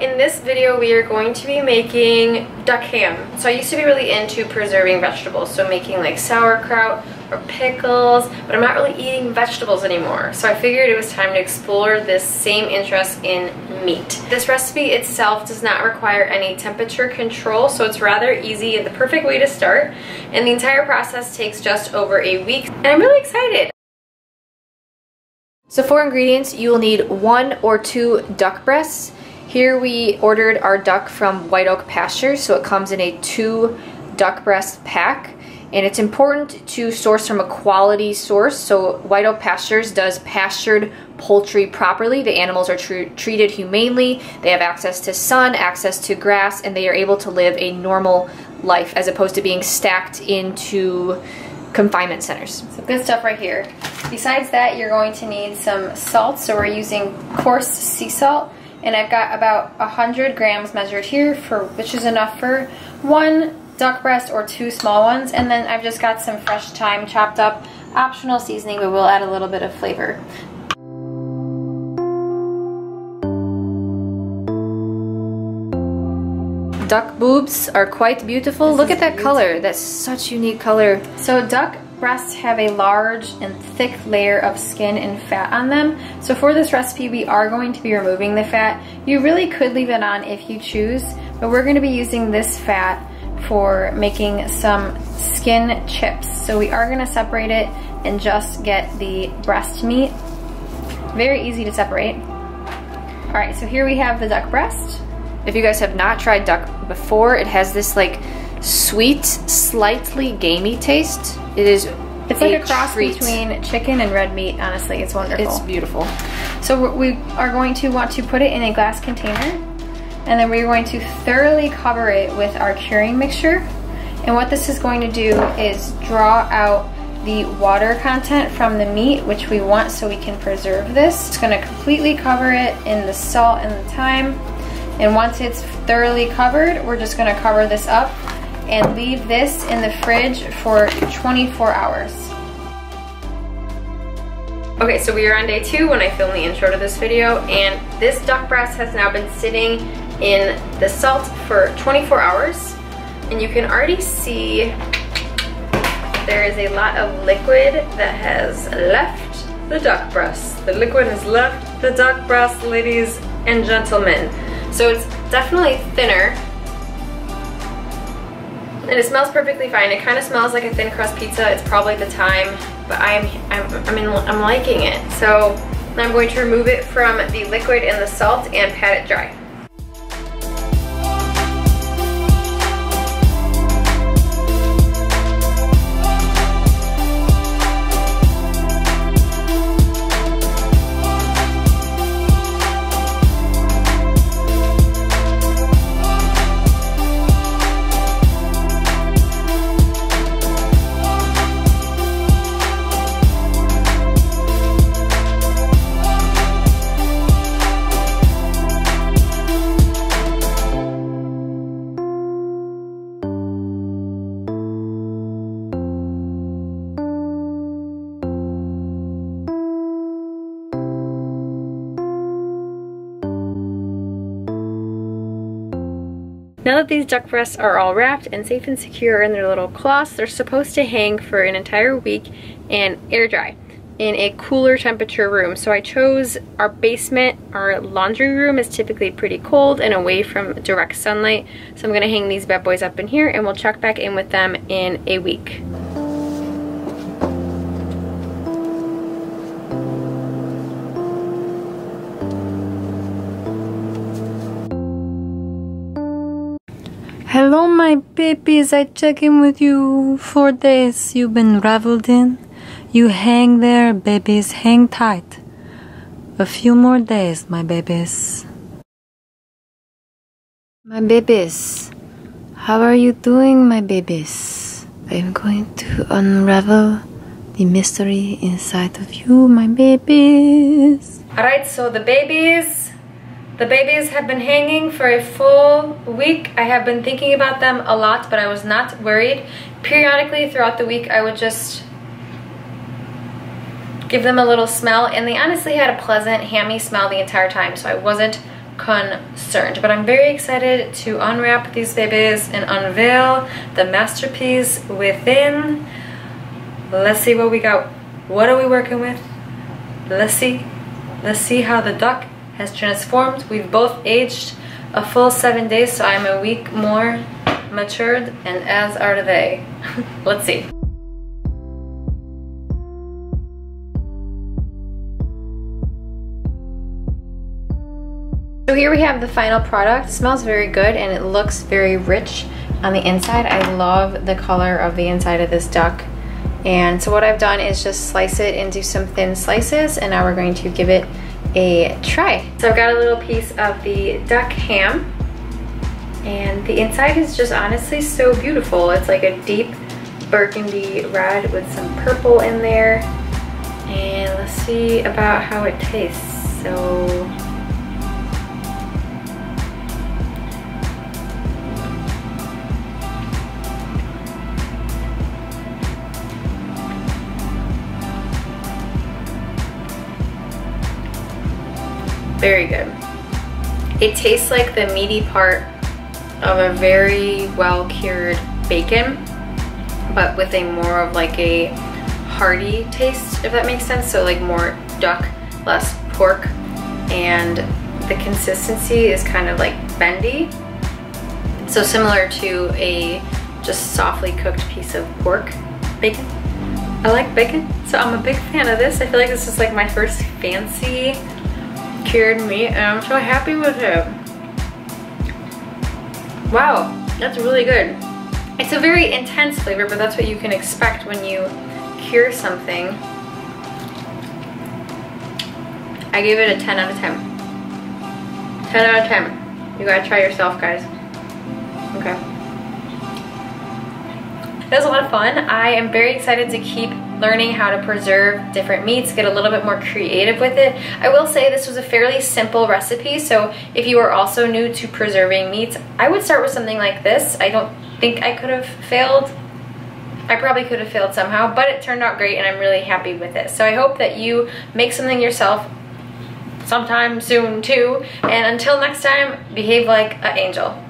in this video we are going to be making duck ham. So I used to be really into preserving vegetables, so making like sauerkraut or pickles, but I'm not really eating vegetables anymore. So I figured it was time to explore this same interest in meat. This recipe itself does not require any temperature control, so it's rather easy and the perfect way to start. And the entire process takes just over a week, and I'm really excited. So for ingredients, you will need 1 or 2 duck breasts. Here we ordered our duck from White Oak Pastures, so it comes in a 2 duck breast pack. And it's important to source from a quality source. So White Oak Pastures does pastured poultry properly. The animals are treated humanely. They have access to sun, access to grass, and they are able to live a normal life as opposed to being stacked into confinement centers. So good stuff right here. Besides that, you're going to need some salt. So we're using coarse sea salt. And I've got about 100 grams measured here, which is enough for 1 duck breast or 2 small ones. And then I've just got some fresh thyme chopped up, optional seasoning, but we'll add a little bit of flavor. Duck boobs are quite beautiful. Look at that color. That's such unique color. So duck breasts have a large and thick layer of skin and fat on them. So for this recipe, we are going to be removing the fat. You really could leave it on if you choose, but we're going to be using this fat for making some skin chips. So we are going to separate it and just get the breast meat. Very easy to separate. Alright, so here we have the duck breast. If you guys have not tried duck before, it has this like sweet, slightly gamey taste. It's like a cross between chicken and red meat, honestly. It's wonderful. It's beautiful. So we are going to want to put it in a glass container, and then we're going to thoroughly cover it with our curing mixture. And what this is going to do is draw out the water content from the meat, which we want so we can preserve this. It's going to completely cover it in the salt and the thyme. And once it's thoroughly covered, we're just going to cover this up and leave this in the fridge for 24 hours. Okay, so we are on day 2 when I filmed the intro to this video, and this duck breast has now been sitting in the salt for 24 hours, and you can already see there is a lot of liquid that has left the duck breast. The liquid has left the duck breast, ladies and gentlemen. So it's definitely thinner, and it smells perfectly fine. It kind of smells like a thin crust pizza. It's probably the thyme, but I'm liking it. So I'm going to remove it from the liquid and the salt and pat it dry. Now that these duck breasts are all wrapped and safe and secure in their little cloths, they're supposed to hang for an entire week and air dry in a cooler temperature room. So I chose our basement. Our laundry room is typically pretty cold and away from direct sunlight. So I'm gonna hang these bad boys up in here, and we'll check back in with them in a week. Hello my babies, I check in with you. 4 days you've been raveled in. You hang there, babies, hang tight. A few more days, my babies. My babies, how are you doing, my babies? I'm going to unravel the mystery inside of you, my babies. Alright, so the babies have been hanging for a full week. I have been thinking about them a lot, but I was not worried. Periodically throughout the week, I would just give them a little smell, and they honestly had a pleasant, hammy smell the entire time, so I wasn't concerned. But I'm very excited to unwrap these babies and unveil the masterpiece within. Let's see what we got. What are we working with? Let's see how the duck has transformed. We've both aged a full 7 days, so I'm a week more matured, and as are they. Let's see. So here we have the final product. It smells very good and it looks very rich on the inside. I love the color of the inside of this duck. And so what I've done is just slice it into some thin slices, and now we're going to give it a try. So I've got a little piece of the duck ham, and the inside is just honestly so beautiful. It's like a deep burgundy red with some purple in there. And let's see about how it tastes. So very good. It tastes like the meaty part of a very well cured bacon, but with a more of like a hearty taste, if that makes sense. So like more duck, less pork, and the consistency is kind of like bendy. So similar to a just softly cooked piece of pork bacon. I like bacon, so I'm a big fan of this. I feel like this is like my first fancy cured meat, and I'm so happy with it. Wow, that's really good. It's a very intense flavor, but that's what you can expect when you cure something. I gave it a 10 out of 10. 10 out of 10. You gotta try yourself, guys. Okay. That was a lot of fun. I am very excited to keep learning how to preserve different meats, get a little bit more creative with it. I will say this was a fairly simple recipe, so if you are also new to preserving meats, I would start with something like this. I don't think I could have failed. I probably could have failed somehow, but it turned out great and I'm really happy with it. So I hope that you make something yourself sometime soon too, and until next time, behave like an angel.